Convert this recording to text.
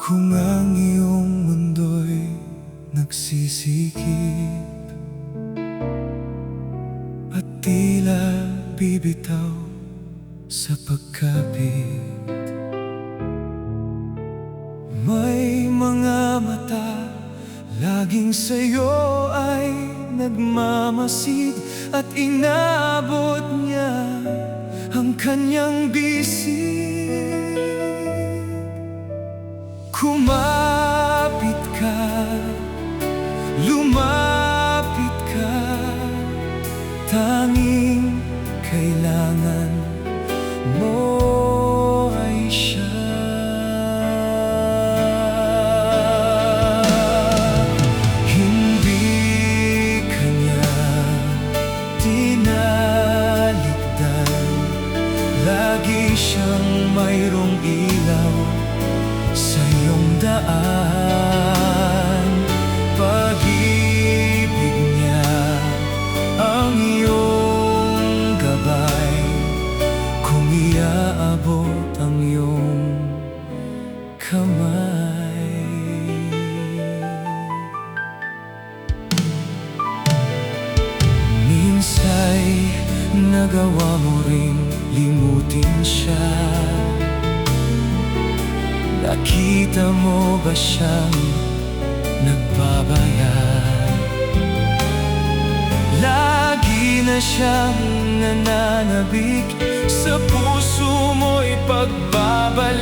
Kung ang iyong mundo'y nagsisikip at tila bibitaw sa pagkapit, may mga mata laging sa'yo ay nagmamasid at inaabot niya ang kanyang bisig. Kumapit ka, lumapit ka, tanging kailangan mo ay siya. Hindi kanya tinaligdan, lagi siyang mayroong ilaw sa iyong daan. Pag-ibig niya ang iyong gabay, kung iaabot ang iyong kamay. Minsa'y nagawa mo ring limutin siya. Nakita mo ba siyang nagbabayad? Lagi na siyang nananabik sa puso mo'y pagbabalik.